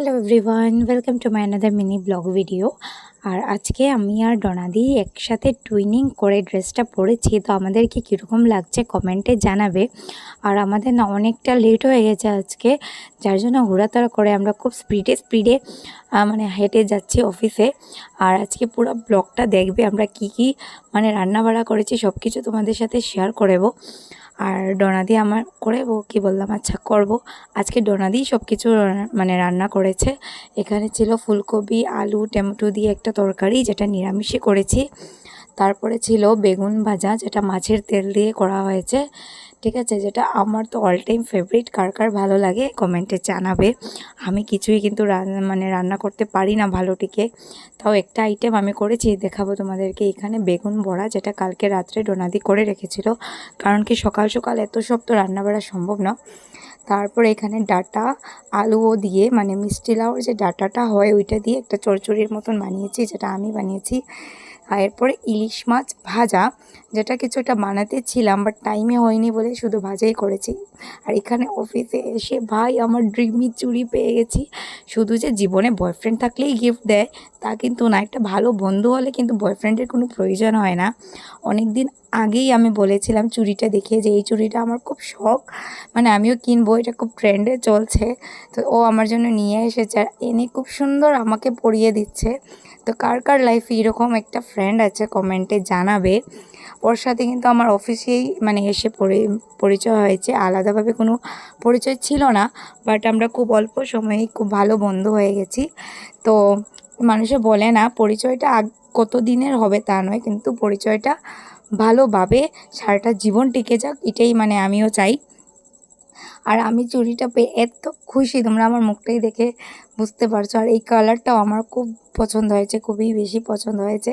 Hello everyone, welcome to my another mini vlog video. আর আজকে আমি আর ডনাদি একসাথে টুইনিং করে ড্রেসটা পরেছি, তো আমাদেরকে কীরকম লাগছে কমেন্টে জানাবে। আর আমাদের না অনেকটা লেট হয়ে গেছে আজকে, যার জন্য হুড়াতাড়া করে আমরা খুব স্পিডে মানে হেঁটে যাচ্ছি অফিসে। আর আজকে পুরো ব্লগটা দেখবে, আমরা কি মানে রান্না বাড়া করেছি সব কিছু তোমাদের সাথে শেয়ার করব। আর ডোনাদি আমার করবো কি বললাম, আচ্ছা করব। আজকে ডোনাদি সব কিছু মানে রান্না করেছে। এখানে ছিল ফুলকপি, আলু, টমেটো দিয়ে একটা তরকারি, যেটা নিরামিষে করেছি। তারপরে ছিল বেগুন ভাজা, যেটা মাছের তেল দিয়ে করা হয়েছে, ঠিক আছে, যেটা আমার তো অল টাইম ফেভারিট। কার কার ভালো লাগে কমেন্টে জানাবে। আমি কিছুই কিন্তু রান্না করতে পারি না ভালো টিকে, তাও একটা আইটেম আমি করেছি, দেখাবো তোমাদেরকে। এখানে বেগুন বড়া, যেটা কালকে রাত্রে ডোনাদি করে রেখেছিল, কারণ কি সকাল সকাল এত সব তো রান্না বাড়া সম্ভব না। তারপর এখানে ডাটা আলুও দিয়ে, মানে মিষ্টি লাউর যে ডাটাটা হয় ওইটা দিয়ে একটা চচ্চড়ির মতন বানিয়েছি, যেটা আমি বানিয়েছি। আর এরপরে ইলিশ মাছ ভাজা, যেটা কিছুটা বানাতে ছিলাম বাট টাইমে হয়নি বলে শুধু ভাজাই করেছি। আর এখানে অফিসে এসে ভাই আমার ড্রিমি চুড়ি পেয়ে গেছি। শুধু যে জীবনে বয়ফ্রেন্ড থাকলেই গিফট দেয় তা কিন্তু না, একটা ভালো বন্ধু হলে কিন্তু বয়ফ্রেন্ডের কোনো প্রয়োজন হয় না। অনেক দিন আগেই আমি বলেছিলাম চুড়িটা দেখে যে এই চুড়িটা আমার খুব শখ, মানে আমিও কিনবো, এটা খুব ট্রেন্ডে চলছে। তো ও আমার জন্য নিয়ে এসেছে আর এনে খুব সুন্দর আমাকে পরিয়ে দিচ্ছে। তো কার কার লাইফে এরকম একটা ফ্রেন্ড আছে কমেন্টে জানাবে। ওর সাথে কিন্তু আমার অফিসেই মানে এসে পরিচয় হয়েছে, আলাদাভাবে কোনো পরিচয় ছিল না, বাট আমরা খুব অল্প সময়েই খুব ভালো বন্ধু হয়ে গেছি। তো মানুষে বলে না পরিচয়টা কত দিনের হবে তা নয়, কিন্তু পরিচয়টা ভালোভাবে সারাটা জীবন টিকে যাক, এটাই মানে আমিও চাই। আর আমি চুড়িটা পেয়ে এত খুশি, তোমরা আমার মুখটাই দেখে বুঝতে পারছো। আর এই কালারটাও আমার খুব পছন্দ হয়েছে, খুবই বেশি পছন্দ হয়েছে।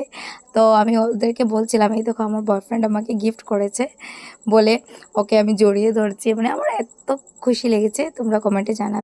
তো আমি ওদেরকে বলছিলাম, এই দেখো আমার বয়ফ্রেন্ড আমাকে গিফট করেছে বলে ওকে আমি জড়িয়ে ধরছি, মানে আমার এত খুশি লেগেছে। তোমরা কমেন্টে জানাবে।